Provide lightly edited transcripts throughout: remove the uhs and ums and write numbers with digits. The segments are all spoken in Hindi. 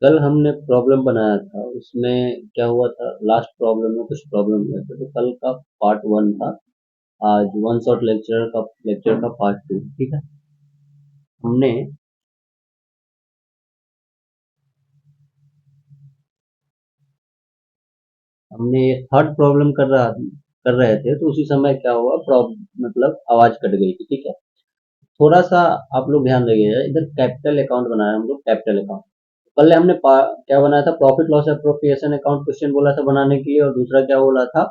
कल हमने प्रॉब्लम बनाया था, उसमें क्या हुआ था, लास्ट प्रॉब्लम में कुछ प्रॉब्लम हुआ था, तो कल का पार्ट वन था। आज वन शॉट लेक्चर का पार्ट टू। ठीक है। हमने हमने ये थर्ड प्रॉब्लम कर रहे थे, तो उसी समय क्या हुआ, मतलब आवाज कट गई थी। ठीक है। थोड़ा सा आप लोग ध्यान रखिएगा, इधर कैपिटल अकाउंट बनाया हम लोग, कैपिटल अकाउंट। पहले हमने क्या बनाया था, profit loss appropriation account question बोला था बनाने के लिए, और दूसरा क्या बोला था,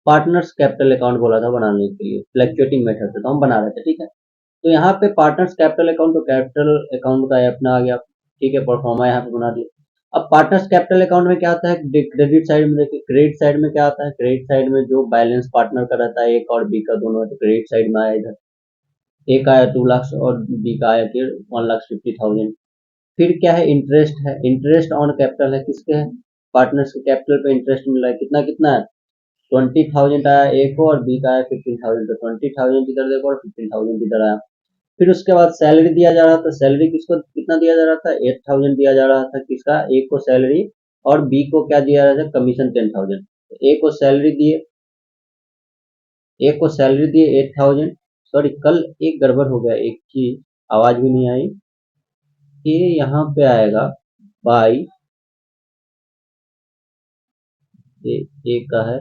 पार्टनर्स कैपिटल अकाउंट बोला था बनाने के लिए, फ्लैक्चुएटिंग मेथड से, तो हम बना रहे थे। ठीक है। तो यहाँ पे पार्टनर्स कैपिटल अकाउंट, तो कैपिटल अकाउंट का अपना आ गया। ठीक है, परफॉर्मा यहाँ पे बना दिया। अब पार्टनर्स कैपिटल अकाउंट में क्या आता है, क्रेडिट साइड में देखिए, क्रेडिट साइड में क्या आता है, क्रेडिट साइड में जो बैलेंस पार्टनर का रहता है, एक और बी का दोनों है, तो क्रेडिट साइड में आया इधर। ए का आया 2 लाख और बी का आया फिर 1,50,000। फिर क्या है, इंटरेस्ट है, इंटरेस्ट ऑन कैपिटल है, किसके है, पार्टनर्स के कैपिटल पे इंटरेस्ट मिला है, कितना कितना है, 20,000 आया ए को, और बी का आया 15,000, तो 20,000 इधर देखो और 15,000 इधर आया। फिर उसके बाद सैलरी दिया जा रहा था, सैलरी किसको कितना दिया जा रहा था, 8,000 दिया जा रहा था, किसका, ए को सैलरी, और बी को क्या दिया जा रहा था, कमीशन 10,000। ए को सैलरी दिए, 8,000। सॉरी, कल एक गड़बड़ हो गया, एक चीज, आवाज भी नहीं आई। ये यहाँ पे आएगा बाई, ए, ए का है,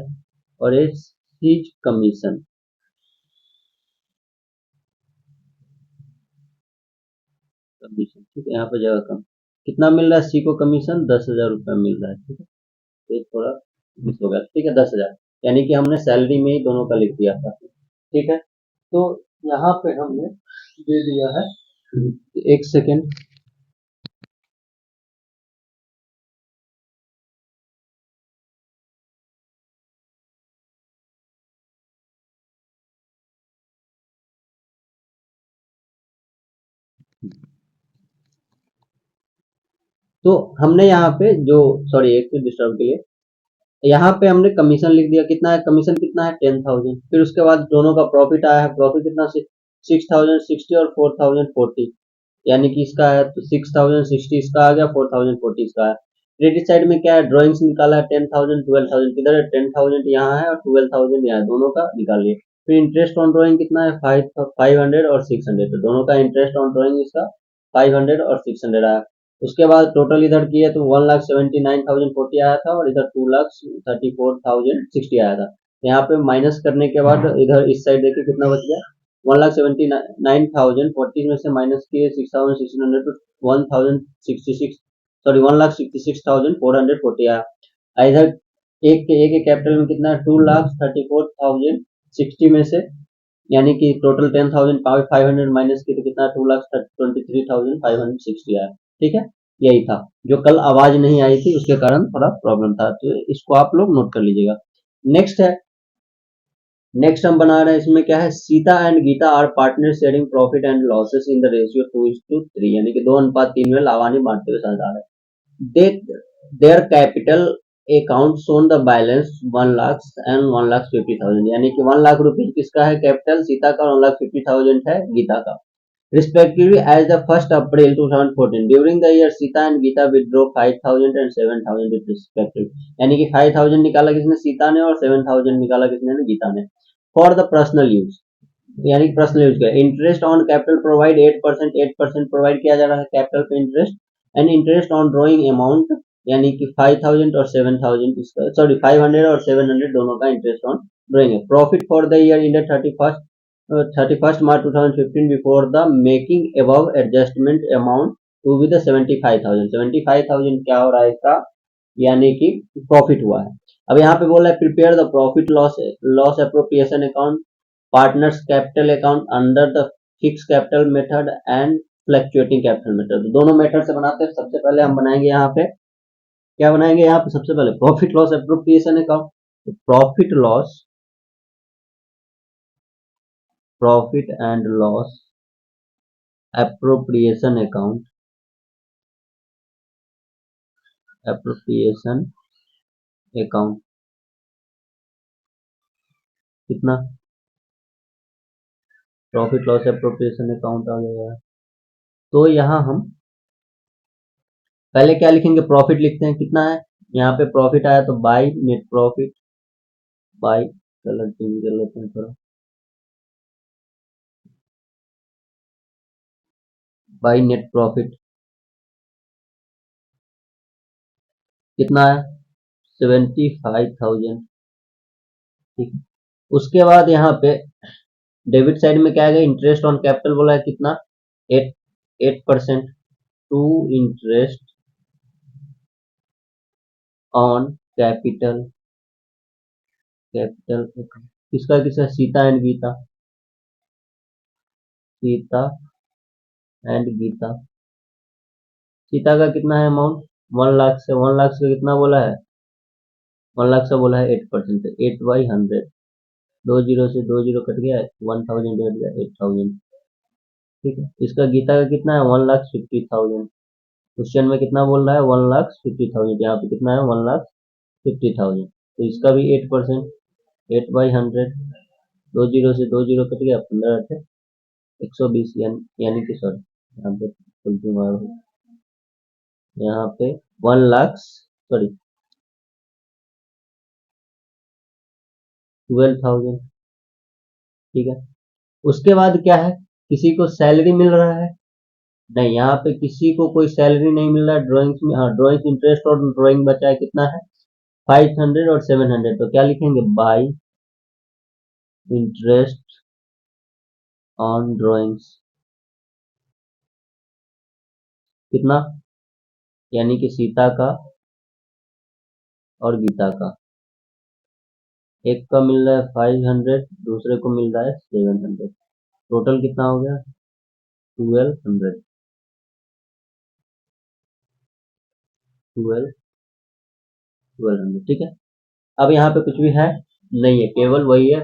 और ये सीज कमीशन, कमीशन। ठीक है, यहाँ पे जगह कम, कितना मिल रहा है, सी को कमीशन 10,000 रुपया मिल रहा है। ठीक है। तो ये थोड़ा मिस हो गया। ठीक है, 10,000, यानी कि हमने सैलरी में ही दोनों का लिख दिया था। ठीक है। तो यहाँ पे हमने दे दिया है, एक सेकेंड। तो हमने यहाँ पे जो, सॉरी एक तो डिस्टर्ब के लिए, यहाँ पे हमने कमीशन लिख दिया, कितना है कमीशन, कितना है 10,000। फिर उसके बाद दोनों का प्रॉफिट आया है, प्रॉफिट कितना, 6,060 और 4,040, यानी कि इसका है तो 6,060 इसका आ गया, 4,040 इसका है। क्रेडिट साइड में क्या है, ड्रॉइंग्स निकाला है, 10,000 12,000, किधर है, 10,000 यहाँ है और 12,000 यहाँ है, दोनों का निकालिए। फिर इंटरेस्ट ऑन ड्रॉइंग कितना है, 500 और 600, तो दोनों का इंटरेस्ट ऑन ड्रॉइंग इसका 500 और 600 आया। उसके बाद टोटल इधर किए तो 1,79,040 आया था, और इधर 2,34,060 आया था। यहाँ पे माइनस करने के बाद इधर इस साइड देखिए कितना बच गया, 1,79,040 में से माइनस किए 6,600, तो 1,066, सॉरी 1,66,440 आया। इधर एक के कैपिटल में कितना है, 2,34,060 में से, यानी कि टोटल 10,500 माइनस की तो कितना, 2,23,560 आया। ठीक है। यही था, जो कल आवाज नहीं आई थी उसके कारण थोड़ा प्रॉब्लम था, तो इसको आप लोग नोट कर लीजिएगा। नेक्स्ट है, नेक्स्ट हम बना रहे हैं, इसमें क्या है, Sita and Gita are partner sharing profit and losses in the ratio 2:3, यानी कि 2:3 में लावानी बांटते हुए साझेदार है। They their capital account shown the balance 1 lakh and 1,50,000, यानी कि 1 लाख रुपीज किसका है कैपिटल, सीता का, 1,50,000 है गीता का, respectively as the 1st April 2014. During the year, Sita and Geeta withdraw 5,000 and 7,000 respectively. यानी कि 5,000 निकाला किसने, सीता ने, और 7,000 निकाला किसने, गीता ने। फॉर द पर्सनल यूज, यानी कि पर्सनल यूज का interest on capital provide 8%, 8% provide किया जा रहा है कैपिटल पे interest, and interest on drawing amount, यानी कि 5,000 और 7,000 इसका, सॉरी 500 और 700 दोनों का इंटरेस्ट ऑन ड्रॉइंग है। Profit for the year ended 31st March 2015 before the making above adjustment amount to be the 75,000, 75,000 क्या हो रहा है इसका, यानी कि प्रॉफिट हुआ है। अब यहाँ पे बोला है prepare the profit loss loss appropriation account, partners capital account under the fix capital method and fluctuating capital method, दोनों मेथड से बनाते हैं। सबसे पहले हम बनाएंगे यहाँ पे, क्या बनाएंगे यहाँ पे, सबसे पहले प्रॉफिट लॉस एप्रोप्रिएशन अकाउंट। तो profit and loss appropriation account, appropriation account कितना, प्रॉफिट लॉस एप्रोप्रिएशन अकाउंट आ गया है। तो यहाँ हम पहले क्या लिखेंगे, प्रॉफिट लिखते हैं, कितना है यहाँ पे प्रॉफिट आया तो by net profit, by colour change कर लेते हैं थोड़ा, बाई नेट प्रॉफिट कितना है 75,000। ठीक है, उसके बाद यहाँ पे डेबिट साइड में क्या आएगा, इंटरेस्ट ऑन कैपिटल बोला है कितना 8%, to interest on capital, capital किसका किसका, सीता एंड गीता, सीता एंड गीता। सीता का कितना है अमाउंट 1 लाख से, 1 लाख से कितना बोला है 1 लाख से बोला है 8%, 8/100, 2 जीरो से 2 जीरो कट गया, 1000 कट गया 8000। ठीक है, इसका गीता का कितना है 1,50,000। क्वेश्चन में कितना बोल रहा है 1,50,000, यहाँ पे कितना है 1,50,000, तो इसका भी 8%, 8/100, 2 जीरो से 2 जीरो कट गया, 15/120, यानी कि सॉरी यहाँ पे गलती मार हो, यहाँ पे 1 लाख सॉरी 12,000। ठीक है, उसके बाद क्या है, किसी को सैलरी मिल रहा है, नहीं यहाँ पे किसी को कोई सैलरी नहीं मिल रहा है ड्राइंग्स में, हाँ ड्राइंग्स इंटरेस्ट और ड्राइंग बचा है कितना है 500 और 700, तो क्या लिखेंगे बाई इंटरेस्ट ऑन ड्राइंग्स कितना, यानी कि सीता का और गीता का, एक का मिल रहा है 500, दूसरे को मिल रहा है 700, टोटल कितना हो गया 1200, 1200। ठीक है, अब यहाँ पे कुछ भी है नहीं है, केवल वही है,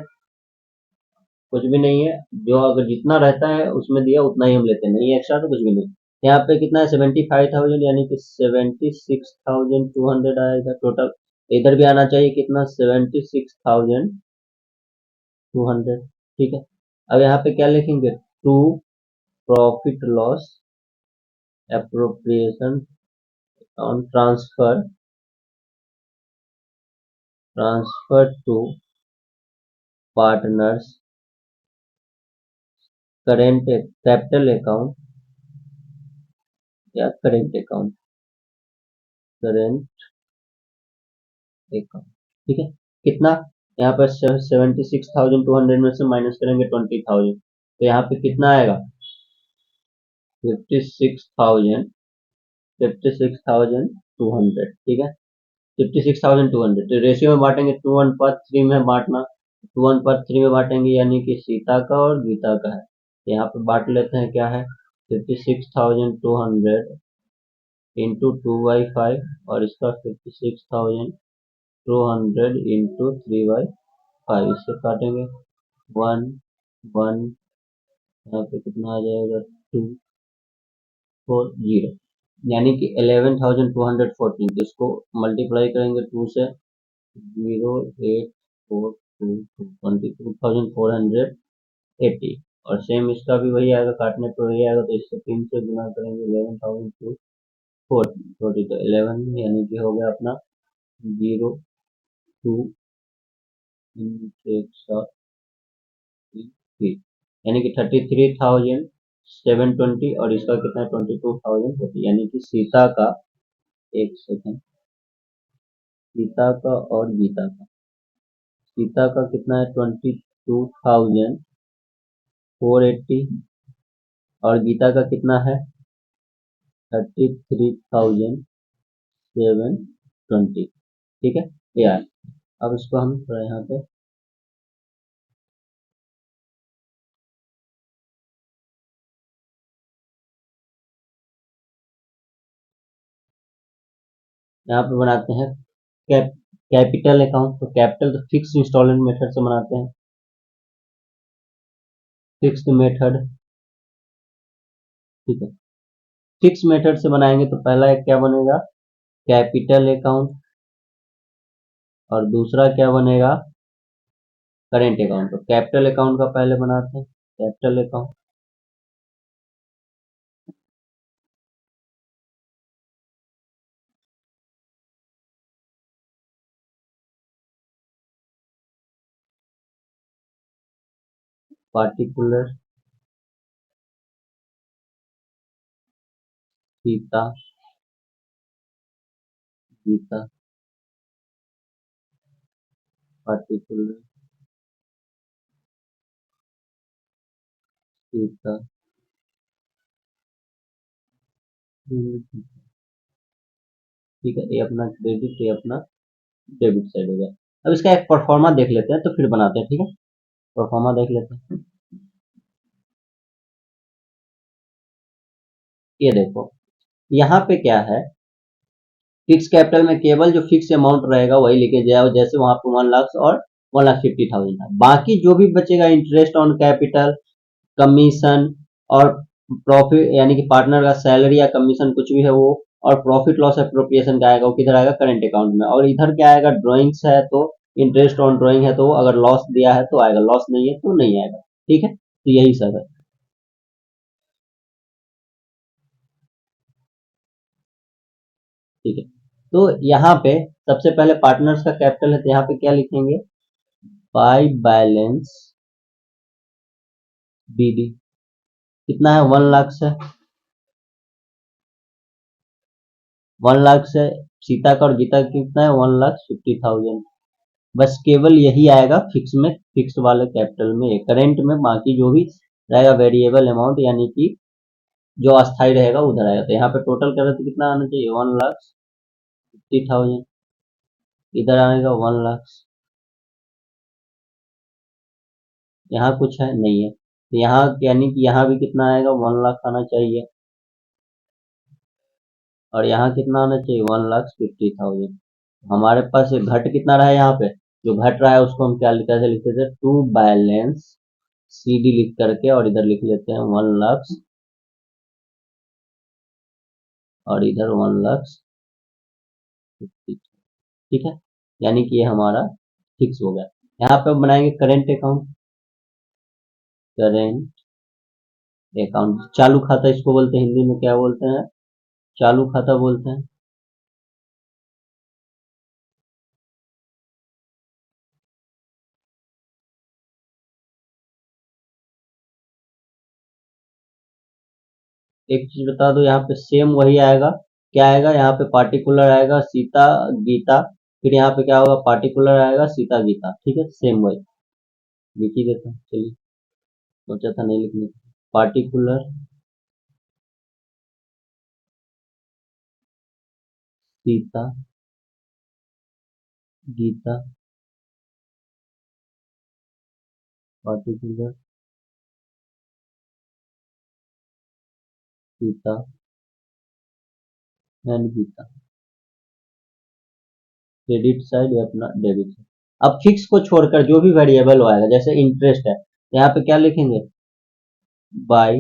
कुछ भी नहीं है, जो अगर जितना रहता है उसमें दिया उतना ही हम लेते हैं, नहीं एक्स्ट्रा तो कुछ भी नहीं। यहाँ पे कितना है 75,000, यानी कि 76,200 आएगा टोटल, इधर भी आना चाहिए कितना 76,200। ठीक है, अब यहाँ पे क्या लिखेंगे, to profit loss appropriation on transfer, transfer to partners current capital account या करेंट अकाउंट, करेंट अकाउंट। ठीक है, कितना यहाँ पर 76,200 में से माइनस करेंगे 20,000, तो यहाँ पे कितना आएगा 56,000, 56,200। ठीक है, 56,200, तो रेशियो में बांटेंगे 2:3 में बांटना, 2:3 में बांटेंगे यानी कि सीता का और गीता का है, यहाँ पे बांट लेते हैं, क्या है 56,200 इंटू 2/5 और इसका 56,200 इंटू 3/5, इससे काटेंगे 1 1, यहाँ पे कितना आ जाएगा 240, यानी कि 11,214, तो इसको मल्टीप्लाई करेंगे 2 से, 0,842,22,480, और सेम इसका भी वही आएगा, काटने पर वही आएगा, तो इसको 3 से गुना करेंगे 11,240, तो 11 यानी कि हो गया अपना 0 2 एक साथ, यानी कि 33,720, और इसका कितना है 22,040, यानी कि सीता का, एक सेकेंड, सीता का और गीता का, सीता का कितना है 22,480, और गीता का कितना है 33,720। ठीक है, यार अब इसको हम थोड़ा यहाँ पे बनाते हैं कैपिटल अकाउंट, तो कैपिटल तो फिक्स इंस्टॉलमेंट मेथड से बनाते हैं, फिक्स्ड मेथड। ठीक है, फिक्स मेथड से बनाएंगे तो पहला एक क्या बनेगा कैपिटल अकाउंट, और दूसरा क्या बनेगा करेंट अकाउंट, तो कैपिटल अकाउंट का पहले बनाते हैं, capital account, particular Sita Gita particular Sita. ठीक है, ये अपना क्रेडिट, ये अपना डेबिट साइड हो गया। अब इसका एक परफॉर्मा देख लेते हैं, तो फिर बनाते हैं। ठीक है, परफॉर्मा देख लेते हैं। ये देखो, यहाँ पे क्या है, फिक्स कैपिटल में केवल जो फिक्स अमाउंट रहेगा वही लेके जाओ, जैसे वहां पे 1 लाख और 1,50,000 था। बाकी जो भी बचेगा, इंटरेस्ट ऑन कैपिटल, कमीशन और प्रॉफिट, यानी कि पार्टनर का सैलरी या कमीशन कुछ भी है वो, और प्रॉफिट लॉस एप्रोप्रिएशन का आएगा, वो किधर आएगा, करेंट अकाउंट में। और इधर क्या आएगा, ड्रॉइंग्स है तो इंटरेस्ट ऑन ड्रॉइंग है, तो अगर लॉस दिया है तो आएगा, लॉस नहीं है तो नहीं आएगा। ठीक है, तो यही सब है। ठीक है, तो यहाँ पे सबसे पहले पार्टनर्स का कैपिटल है, तो यहाँ पे क्या लिखेंगे, बाय बैलेंस बीडी। कितना है, 1 लाख से, 1 लाख से सीता का और गीता का कितना है, 1,50,000। बस केवल यही आएगा फिक्स में, फिक्स वाले कैपिटल में, करेंट में। बाकी जो भी रहेगा वेरिएबल अमाउंट, यानी कि जो अस्थाई रहेगा उधर आएगा। तो यहाँ पे टोटल करें तो कितना आना चाहिए, 1,50,000। इधर आएगा 1 लाख। यहाँ कुछ है नहीं है, तो यहाँ यानी कि यहाँ भी कितना आएगा, 1 लाख आना चाहिए। और यहाँ कितना आना चाहिए, 1,50,000। हमारे पास ये घट कितना रहा है, यहाँ पे जो घट रहा है उसको हम क्या कैसे लिखते थे, टू बैलेंस सी डी लिख करके, और इधर लिख लेते हैं 1 लाख, और इधर 1,50,000। ठीक है, यानी कि ये हमारा फिक्स हो गया। यहाँ पे बनाएंगे करेंट अकाउंट, करेंट अकाउंट, चालू खाता इसको बोलते हैं, हिंदी में क्या बोलते हैं, चालू खाता बोलते हैं। एक चीज बता दो, यहाँ पे सेम वही आएगा। क्या आएगा, यहाँ पे पार्टिकुलर आएगा सीता गीता, फिर यहाँ पे क्या होगा, पार्टिकुलर आएगा सीता गीता। ठीक है, सेम वही लिख ही देता हूँ, चलिए, सोचा था नहीं लिखने। Particular Sita Gita, particular Sita and Gita. Credit side या अपना डेबिट साइड। अब फिक्स को छोड़कर जो भी वेरिएबल आएगा, जैसे इंटरेस्ट है, यहाँ पे क्या लिखेंगे, बाय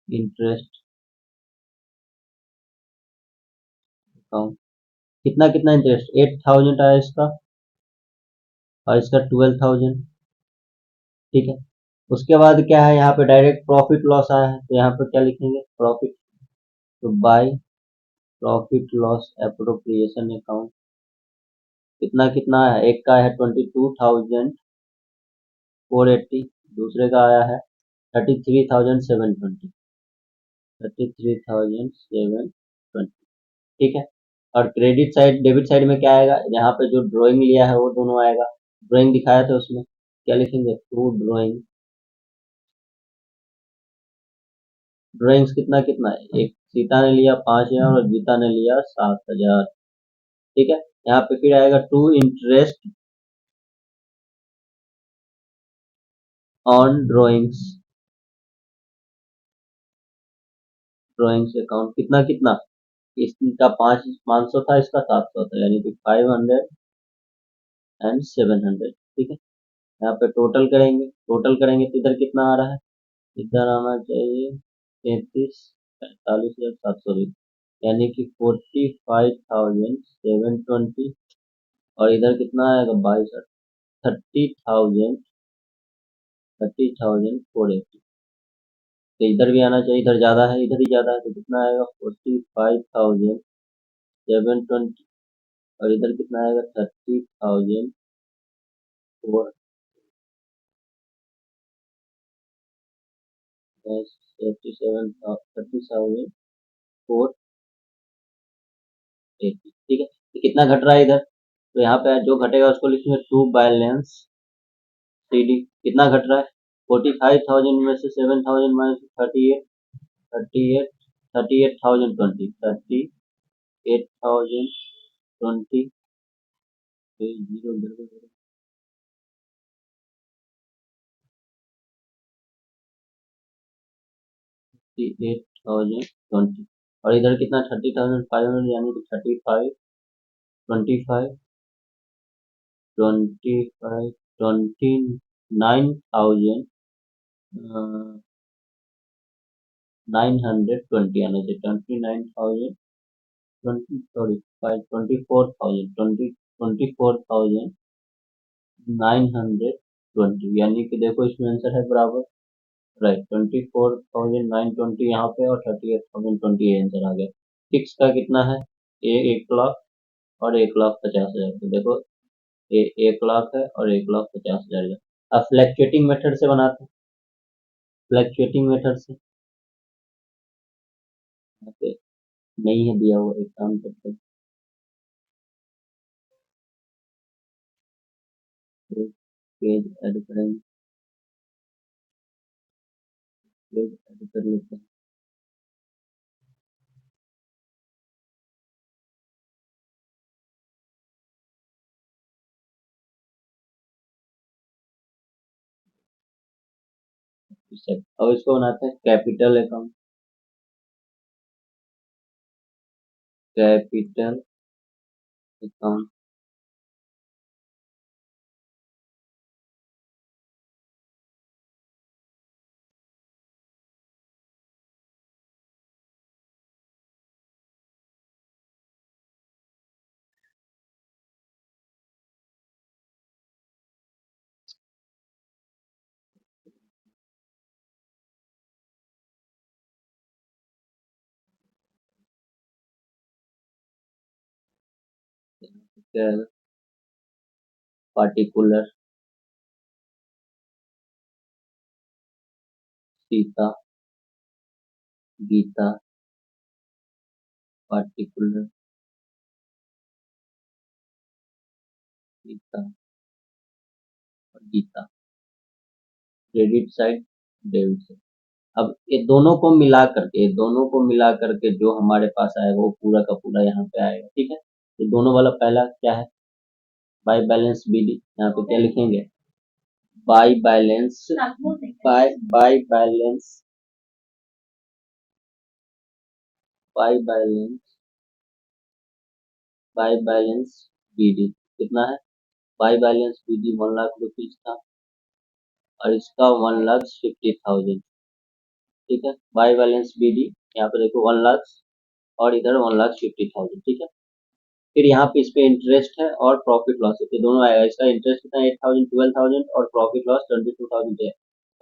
इंटरेस्ट अकाउंट। कितना कितना इंटरेस्ट, 8,000 आया इसका, और इसका 12,000। ठीक है, उसके बाद क्या है, यहाँ पे डायरेक्ट प्रॉफिट लॉस आया है, तो यहाँ पे क्या लिखेंगे, प्रॉफिट, तो by profit loss appropriation account. कितना कितना है, एक का है 22,480, दूसरे का आया है 33,720, 33,720। ठीक है, और क्रेडिट साइड डेबिट साइड में क्या आएगा, यहाँ पे जो ड्राइंग लिया है वो दोनों आएगा। ड्राइंग दिखाया था उसमें, क्या लिखेंगे, टू ड्राइंग। ड्राइंग्स कितना कितना है, एक सीता ने लिया 5,000 और गीता ने लिया 7,000। ठीक है, यहाँ पे फिर आएगा to interest on drawings, drawings account कितना कितना, इसका 500 था, इसका 700 था, यानी कि 500 एंड 700। ठीक है, यहाँ पे टोटल करेंगे, टोटल करेंगे तो इधर कितना आ रहा है, इधर आना चाहिए 33,45,720, यानी कि 45,720। और इधर कितना आएगा, 30,000, 30,480। तो इधर भी आना चाहिए, इधर ज्यादा है, इधर ही ज्यादा है, तो कितना आएगा, 45,720। और इधर कितना आएगा, 30,004। 37,480, ठीक है। तो कितना घट रहा है इधर, तो यहाँ पे जो घटेगा उसको लिखेंगे टू बैलेंस टीडी। कितना घट रहा है, 45,000 में से 7,000 माइनस 38, 38, 38,020, 38,020, जीरो 38,020, और इधर कितना 30,500, यानी कि 35, 25, 25, 29,000, 920 आना चाहिए, 29,000, 24,920, यानी कि देखो इसमें आंसर है बराबर, राइट। 24,920 यहाँ पे और 38,020 आंसर आ गया। फिक्स का कितना है, 1 लाख और 1,50,000, तो देखो 1 लाख है और 1,50,000 है। अब फ्लैक्चुएटिंग मेथड से बनाते हैं, फ्लैक्चुएटिंग मेथड से यहाँ पे नहीं है दिया हुआ, एक काम करते हैं, पेज ऐड करेंगे, पेज ऐड कर लेते हैं। अब इसको बनाते हैं capital account, capital account, particular Sita Gita, particular Sita और Gita, credit side, debit side. अब ये दोनों को मिला करके, दोनों को मिला करके जो हमारे पास आएगा वो पूरा का पूरा यहाँ पे आएगा, ठीक है। तो दोनों वाला पहला क्या है, बाय बैलेंस बीडी, यहाँ पे क्या लिखेंगे, by balance, by balance, by balance, by balance BD कितना है, बाय बैलेंस बीडी 1,00,000 रुपीज था और इसका 1,50,000, ठीक है। बाय बैलेंस बीडी यहाँ पे देखो 1,00,000 और इधर 1,50,000, ठीक है। फिर यहाँ पे इस पे इंटरेस्ट है और प्रॉफिट लॉस है, तो दोनों आएगा। इसका इंटरेस्ट कितना 8,000, 12,000 और प्रॉफिट लॉस 22,000 है।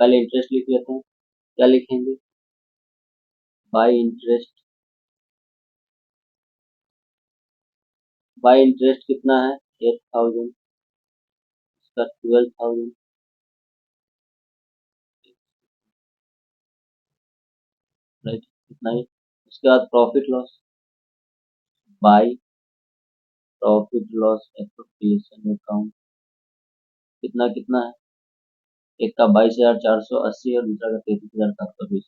पहले इंटरेस्ट लिख लेते हैं, क्या लिखेंगे, बाय इंटरेस्ट, बाय इंटरेस्ट कितना है 8,000, इसका 12,000, राइट, कितना ही। उसके बाद profit loss, by profit loss appropriation account, कितना कितना है, एक का 22,480 और दूसरा का 33,720,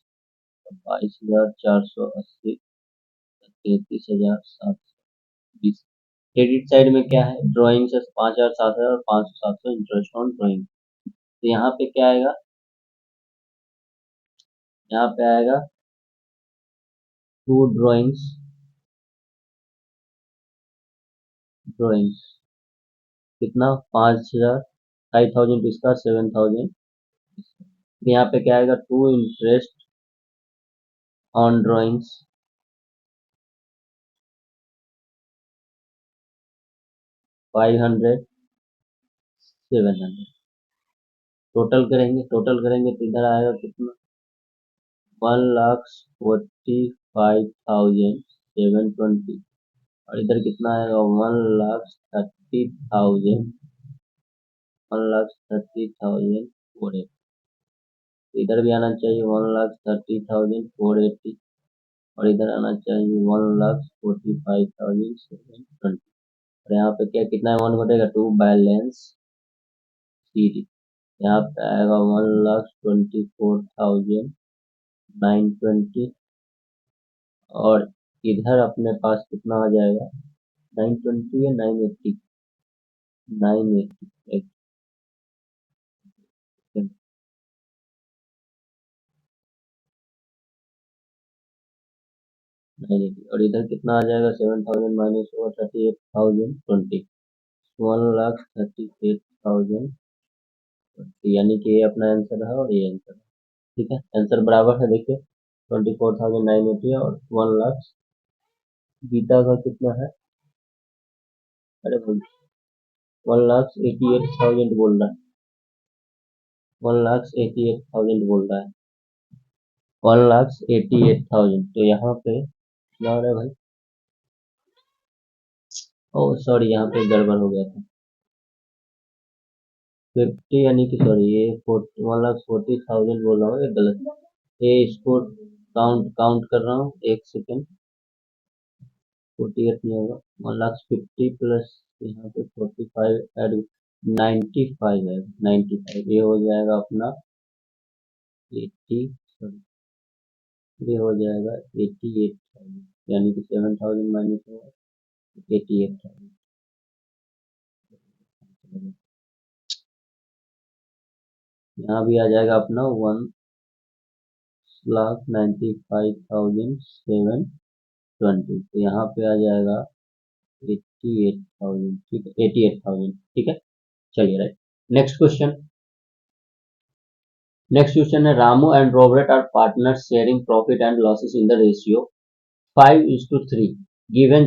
22,480, 33,720। क्रेडिट साइड में क्या है, ड्राइंग से 5,000, 7,000 और 500, 700 इंटरेस्ट ऑन ड्राइंग। तो यहाँ पे क्या आएगा, यहाँ पे आएगा टू ड्राइंग्स, ड्राइंग्स कितना 5,000, 5,000 इसका 7,000। यहाँ पे क्या आएगा, to interest on drawings, 500, 700। Total करेंगे तो इधर आएगा कितना, 1,45,720, और इधर कितना आएगा 1,30,000, 1,30,000 480। इधर भी आना चाहिए 1,30,480 और इधर आना चाहिए 1,45,720 और यहाँ पे क्या कितना अमाउंट घटेगा टू बैलेंस शीट। यहाँ पे आएगा 1,24,920 और इधर अपने पास कितना आ जाएगा 920 या 980 980 980 और इधर कितना आ जाएगा 7,000 माइनस 38,020 1,38,000 यानी कि ये अपना आंसर है और ये आंसर है। ठीक है, आंसर बराबर है। देखिए 24,980 और 1,00,000 गीता का कितना है, अरे 1,88,000 बोल रहा है, 1,88,000 बोल रहा है, 1,88,000। तो यहाँ पे क्या हो रहा है भाई, ओ सॉरी यहाँ पे गड़बड़ हो गया था 50 यानी कि सॉरी ये 1,40,000 बोल रहा हूँ, ये गलत, ये इसको काउंट कर रहा हूँ, एक सेकेंड। 48 नहीं होगा, 1,50,000 प्लस यहाँ पे 45 एड 95 है, 95 ये हो जाएगा अपना 80 सॉरी ये हो जाएगा 88,000 यानी कि 7,000 माइनस होगा 88,000। यहाँ भी आ जाएगा अपना 1,95,720 तो यहाँ पे आ जाएगा 88,000। ठीक है 88,000। ठीक है, चलिए राइट। नेक्स्ट क्वेश्चन है Ramu and Robert are partners sharing profit and losses in the ratio 5:3 given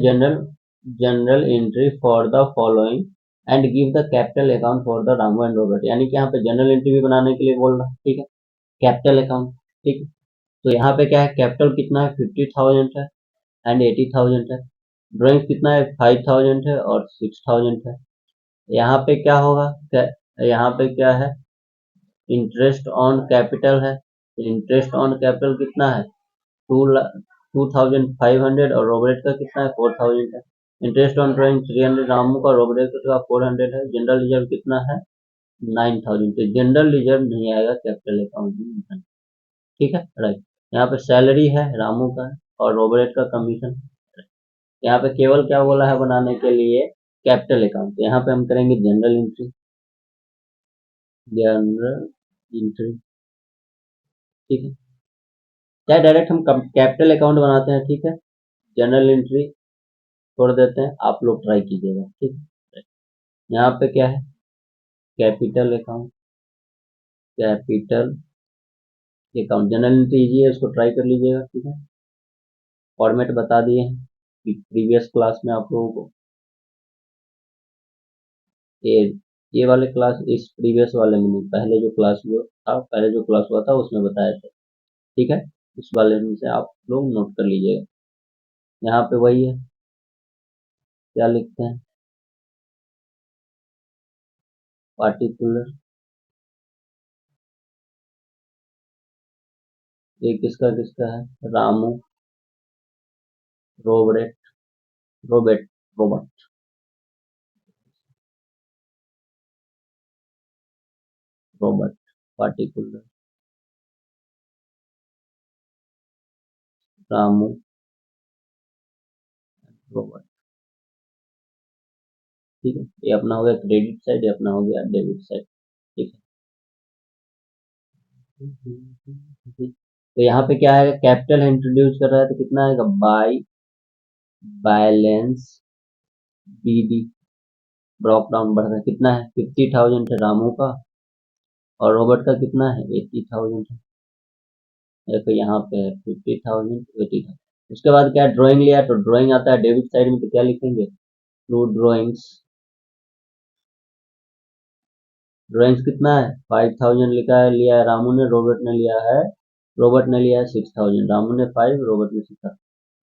general entry for the following and give the capital account for the Ramu and Robert. यानी कि यहाँ पे जनरल एंट्री भी बनाने के लिए बोल रहा है। ठीक है, कैपिटल अकाउंट। ठीक है, तो यहाँ पे क्या है, कैपिटल कितना है 50,000 है एंड 80,000 है, ड्राइंग कितना है 5,000 है और 6,000 है। यहाँ पे क्या होगा, यहाँ पे क्या है, इंटरेस्ट ऑन कैपिटल है, इंटरेस्ट ऑन कैपिटल कितना है 2,500 और रॉबर्ट का कितना है 4,000 है। इंटरेस्ट ऑन ड्राइंग 300 रामू का, रॉबर्ट का 400 है। जनरल रिजर्व कितना है 9,000। तो जनरल रिजर्व नहीं आएगा कैपिटल अकाउंट में। ठीक है राइट। यहाँ पे सैलरी है रामू का और रॉबर्ट का कमीशन। यहाँ पे केवल क्या बोला है बनाने के लिए कैपिटल अकाउंट, तो यहाँ पे हम करेंगे जनरल एंट्री, जनरल एंट्री। ठीक है, चाहे डायरेक्ट हम कैपिटल अकाउंट बनाते हैं। ठीक है, जनरल एंट्री छोड़ देते हैं, आप लोग ट्राई कीजिएगा। ठीक है, यहाँ पे क्या है capital account, capital account general entry easy है, इसको ट्राई कर लीजिएगा। ठीक है, फॉर्मेट बता दिए हैं प्रीवियस क्लास में आप लोगों को, ये वाले क्लास इस प्रीवियस वाले में नहीं, पहले जो क्लास जो था, पहले जो क्लास हुआ था उसमें बताया था। ठीक है, इस वाले में से आप लोग नोट कर लीजिएगा। यहाँ पे वही है, क्या लिखते हैं पार्टिकुलर, ये किसका किसका है Ramu, Robert Robert Robert Robert particular Ramu Robert. ठीक है, ये अपना हो गया क्रेडिट साइड, ये अपना हो गया डेबिट साइड। ठीक है, तो यहाँ पे क्या है कैपिटल इंट्रोड्यूस कर रहा है, तो कितना आएगा by balance BD, drop down बढ़ रहा है, कितना है 50,000 है रामू का और रॉबर्ट का कितना है 80,000 है। देखो यहाँ पे है 50,000 80,000। उसके बाद क्या ड्राइंग लिया, तो ड्राइंग आता है डेबिट साइड में, तो क्या लिखेंगे टू ड्राइंग्स, ड्राइंग्स कितना है 5,000 लिखा है, लिया है रामू ने, रॉबर्ट ने लिया है 6,000, रामू ने 5 रॉबर्ट ने 6।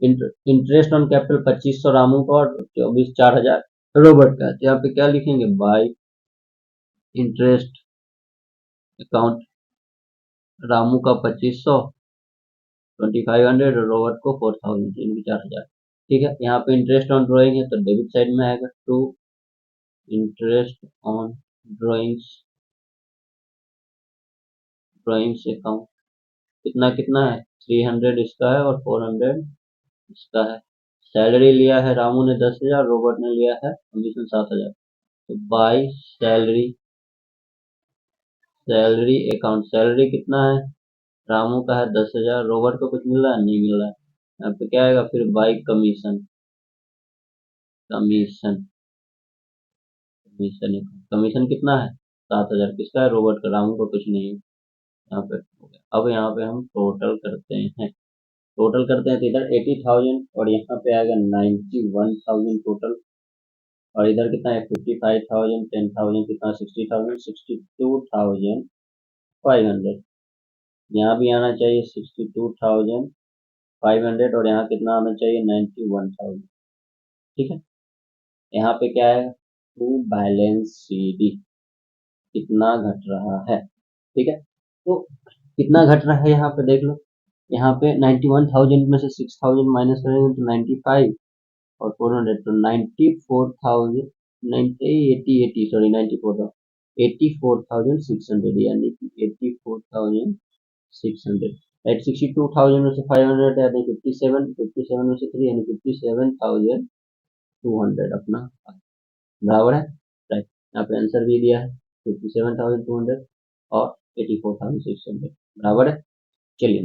इंटरेस्ट ऑन कैपिटल 2,500 रामू का और 4,000 रॉबर्ट का, तो यहाँ पे क्या लिखेंगे बाय इंटरेस्ट अकाउंट रामू का 2500, 2500 और रॉबर्ट को 4000, इनकी 4000। ठीक है, यहाँ पे इंटरेस्ट ऑन ड्राइंग है तो डेबिट साइड में आएगा, to interest on drawings, drawings account. कितना कितना है, 300 इसका है और 400 इसका है। सैलरी लिया है रामू ने 10,000, रॉबर्ट ने लिया है कमीशन 7,000। तो by salary, salary account, salary कितना है, रामू का है 10,000, रॉबर्ट को कुछ मिल रहा है, नहीं मिल रहा है। यहाँ पे क्या आएगा फिर, bye commission, commission, commission, commission कितना है 7,000, किसका है, रॉबर्ट का, रामू को कुछ नहीं है। यहाँ पे हो गया। अब यहाँ पे हम टोटल करते हैं, टोटल करते हैं तो इधर 80,000 और यहाँ पे आएगा 91,000 टोटल, और इधर कितना है 55,000, 10,000 कितना, 60,000, 62,500। यहाँ भी आना चाहिए 62,500 और यहाँ कितना आना चाहिए 91,000। ठीक है, यहाँ पे क्या है, टू बैलेंस शीट कितना घट रहा है। ठीक है, तो कितना घट रहा है यहाँ पे देख लो, यहाँ पे 91,000 में से 6,000 माइनस करेंगे तो 95 और 400, तो 94,000, 80, सॉरी 94, 84,600, यानी कि 84,600 एट 62,000 में से 500 यानी 57, 57 में से 3 यानी 57,200 अपना बराबर है, राइट। यहाँ पे आंसर भी दिया है 57,200 और 84,600 बराबर है। चलिए